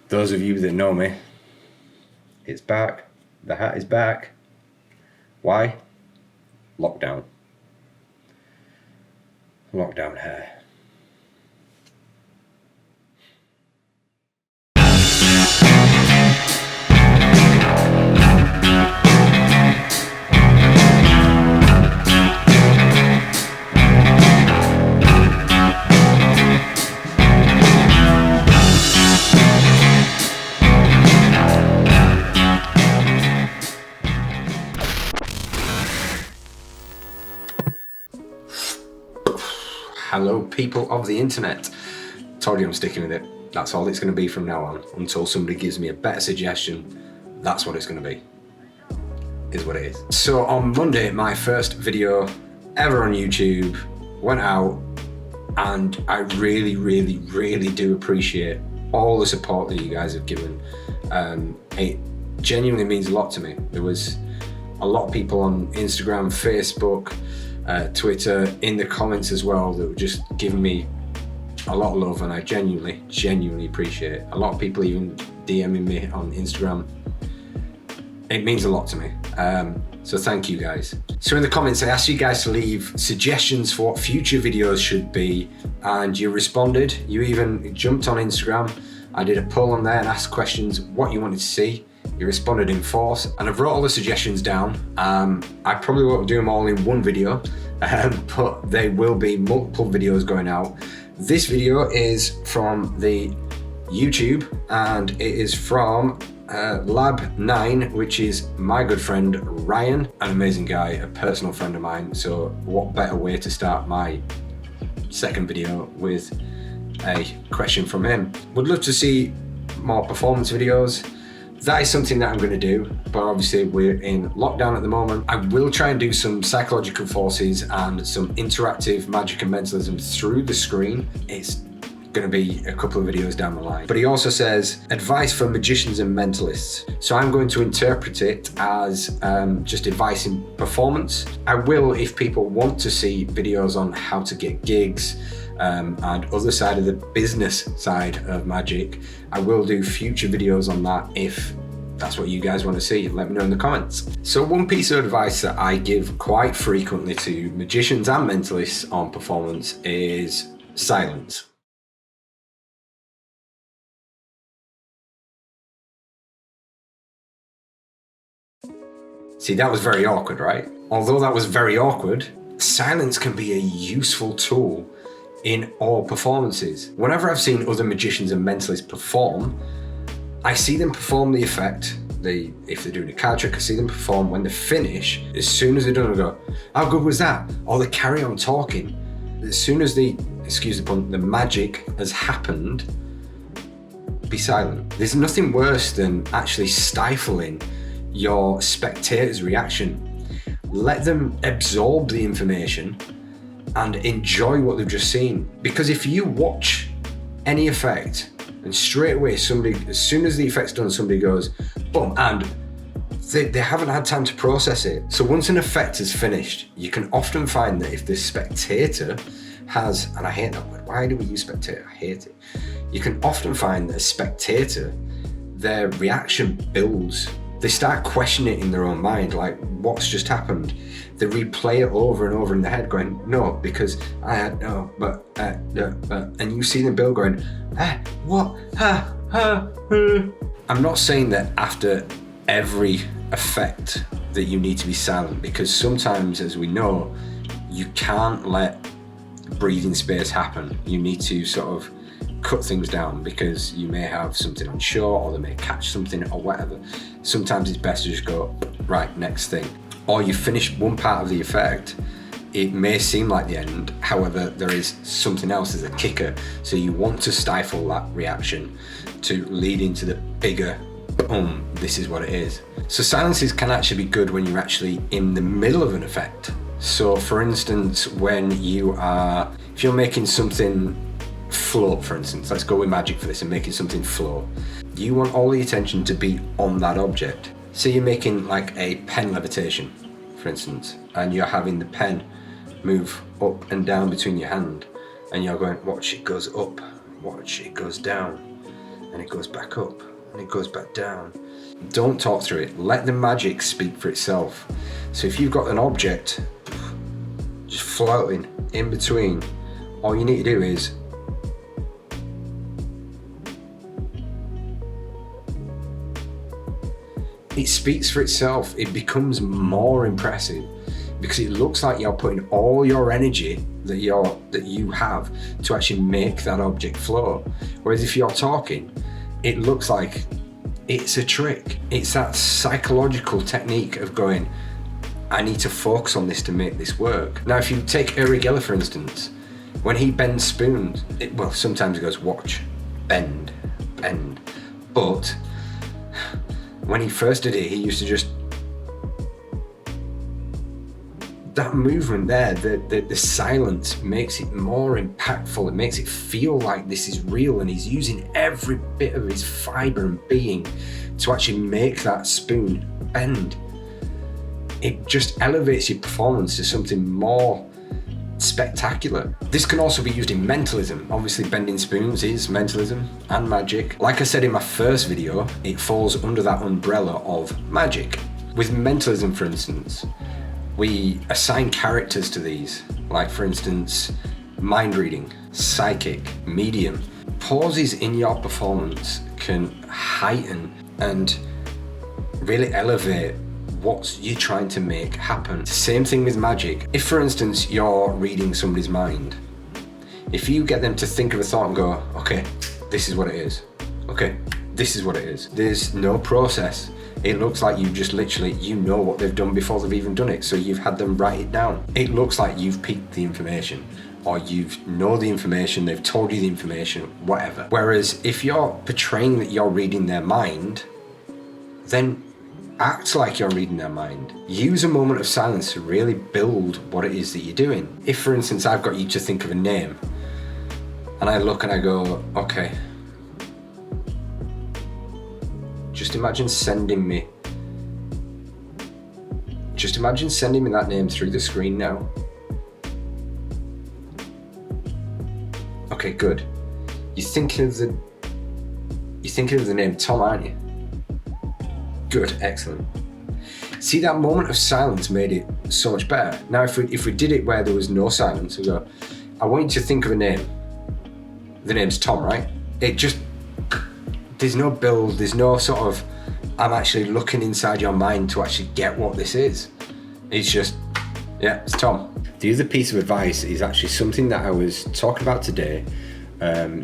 Those of you that know me, it's back. The hat is back. Why? Lockdown. Lockdown hair. Hello, people of the internet. Told you I'm sticking with it. That's all it's going to be from now on, until somebody gives me a better suggestion. That's what it's going to be. Is what it is. So on Monday, my first video ever on YouTube went out, and I really do appreciate all the support that you guys have given. It genuinely means a lot to me. There was a lot of people on Instagram, Facebook, Twitter, in the comments as well, that were just giving me a lot of love, and I genuinely appreciate it. A lot of people even DMing me on Instagram. It means a lot to me. So thank you guys. So in the comments, I asked you guys to leave suggestions for what future videos should be, and you responded. You even jumped on Instagram. I did a poll on there and asked questions what you wanted to see. You responded in force, and I've wrote all the suggestions down. I probably won't do them all in one video, but there will be multiple videos going out. This video is from the YouTube, and it is from Lab9, which is my good friend Ryan, an amazing guy, a personal friend of mine. So what better way to start my second video with a question from him. Would love to see more performance videos. That is something that I'm going to do, but obviously we're in lockdown at the moment. I will try and do some psychological forces and some interactive magic and mentalism through the screen. It's going to be a couple of videos down the line. But he also says advice for magicians and mentalists. So I'm going to interpret it as just advice in performance. I will, if people want to see videos on how to get gigs, and other side of the business side of magic, I will do future videos on that if that's what you guys want to see. Let me know in the comments. So one piece of advice that I give quite frequently to magicians and mentalists on performance is silence. See, that was very awkward, right? Although that was very awkward, silence can be a useful tool in all performances. Whenever I've seen other magicians and mentalists perform, I see them perform the effect. If they're doing a card trick, I see them perform. When they finish, as soon as they're done, I go, how good was that? Or they carry on talking. As soon as excuse the pun, the magic has happened, be silent. There's nothing worse than actually stifling your spectator's reaction. Let them absorb the information and enjoy what they've just seen. Because if you watch any effect and straight away somebody, as soon as the effect's done, somebody goes, boom, and they haven't had time to process it. So once an effect is finished, you can often find that if the spectator has, and I hate that word, why do we use spectator? I hate it. You can often find that a spectator, their reaction builds. They start questioning it in their own mind, like, what's just happened? They replay it over and over in their head going, no, because I had no, but, and you see them build going, what, I'm not saying that after every effect that you need to be silent, because sometimes, as we know, you can't let breathing space happen. You need to sort of cut things down because you may have something on shore, or they may catch something or whatever. Sometimes it's best to just go, right, next thing. Or you finish one part of the effect, it may seem like the end, however, there is something else as a kicker. So you want to stifle that reaction to lead into the bigger, this is what it is. So silences can actually be good when you're actually in the middle of an effect. So for instance, when if you're making something float, for instance, let's go with magic for this and making something float. You want all the attention to be on that object. So you're making like a pen levitation, for instance, and you're having the pen move up and down between your hand, and you're going, watch it goes up, watch it goes down. and it goes back up, and it goes back down. Don't talk through it. Let the magic speak for itself. So if you've got an object just floating in between, all you need to do is it speaks for itself. It becomes more impressive because it looks like you're putting all your energy that you have to actually make that object flow. Whereas if you're talking, it looks like it's a trick. It's that psychological technique of going, I need to focus on this to make this work. Now, if you take Uri Geller, for instance, when he bends spoons, sometimes he goes, watch, bend, bend. But when he first did it, he used to just, that movement there, the silence makes it more impactful. It makes it feel like this is real, and he's using every bit of his fiber and being to actually make that spoon bend. It just elevates your performance to something more spectacular. This can also be used in mentalism. Obviously, bending spoons is mentalism and magic. Like I said in my first video, it falls under that umbrella of magic. With mentalism, for instance, we assign characters to these, like for instance, mind reading, psychic, medium. Pauses in your performance can heighten and really elevate what you're trying to make happen. Same thing with magic. If for instance, you're reading somebody's mind, if you get them to think of a thought and go, okay, this is what it is. Okay, this is what it is. There's no process. It looks like you just literally, you know what they've done before they've even done it, so you've had them write it down. It looks like you've picked the information, or you know the information, they've told you the information, whatever. Whereas if you're portraying that you're reading their mind, then act like you're reading their mind. Use a moment of silence to really build what it is that you're doing. If for instance, I've got you to think of a name, and I look and I go, okay, just imagine sending me that name through the screen now. Okay, good. You're thinking of the name Tom, aren't you? Good, excellent. See, that moment of silence made it so much better. Now, if we did it where there was no silence, we go, I want you to think of a name. The name's Tom, right? It just, there's no build, there's no sort of, I'm actually looking inside your mind to actually get what this is. It's just, yeah, it's Tom. The other piece of advice is actually something that I was talking about today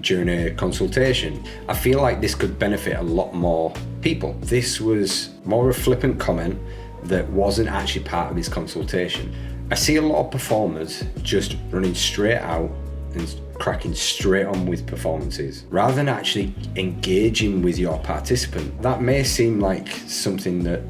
during a consultation. I feel like this could benefit a lot more people. This was more a flippant comment that wasn't actually part of his consultation. I see a lot of performers just running straight out and cracking straight on with performances rather than actually engaging with your participant. That may seem like something that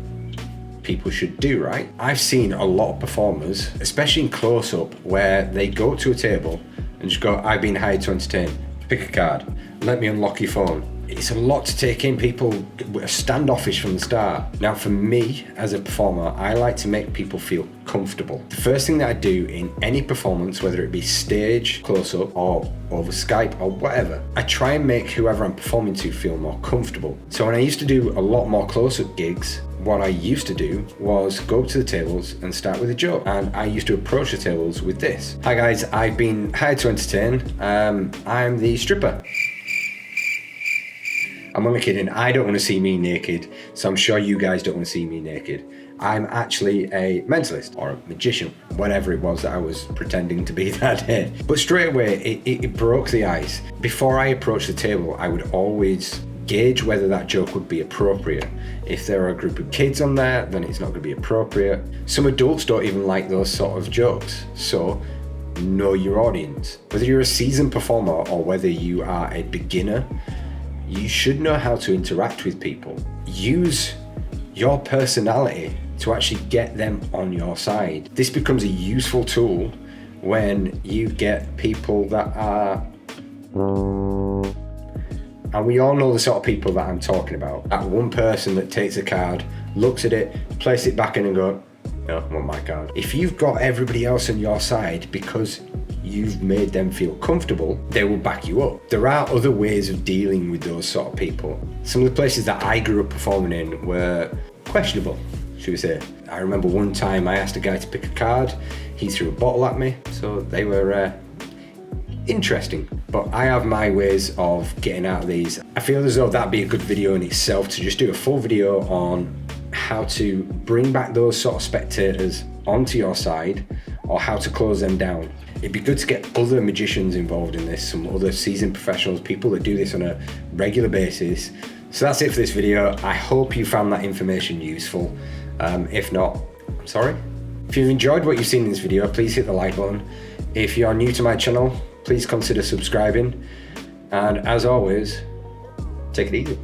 people should do, right? I've seen a lot of performers, especially in close-up, where they go to a table and just go, I've been hired to entertain, pick a card, let me unlock your phone. It's a lot to take in. People are standoffish from the start. Now for me, as a performer, I like to make people feel comfortable. The first thing that I do in any performance, whether it be stage, close-up, or over Skype, or whatever, I try and make whoever I'm performing to feel more comfortable. So when I used to do a lot more close-up gigs, what I used to do was go up to the tables and start with a joke. And I used to approach the tables with this. Hi guys, I've been hired to entertain. I'm the stripper. I'm only kidding, I don't want to see me naked, so I'm sure you guys don't want to see me naked. I'm actually a mentalist or a magician, whatever it was that I was pretending to be that day. But straight away, it broke the ice. Before I approached the table, I would always gauge whether that joke would be appropriate. If there are a group of kids on there, then it's not going to be appropriate. Some adults don't even like those sort of jokes, so know your audience. Whether you're a seasoned performer or whether you are a beginner, you should know how to interact with people. Use your personality to actually get them on your side. This becomes a useful tool when you get people that are, and we all know the sort of people that I'm talking about. That one person that takes a card, looks at it, places it back in and go, no, I want my card. If you've got everybody else on your side because you've made them feel comfortable, they will back you up. There are other ways of dealing with those sort of people. Some of the places that I grew up performing in were questionable, should we say. I remember one time I asked a guy to pick a card, he threw a bottle at me, so they were interesting. But I have my ways of getting out of these. I feel as though that'd be a good video in itself, to just do a full video on how to bring back those sort of spectators onto your side, or how to close them down. It'd be good to get other magicians involved in this, some other seasoned professionals, people that do this on a regular basis. So that's it for this video. I hope you found that information useful. If not, I'm sorry. If you've enjoyed what you've seen in this video, please hit the like button. If you're new to my channel, please consider subscribing. And as always, take it easy.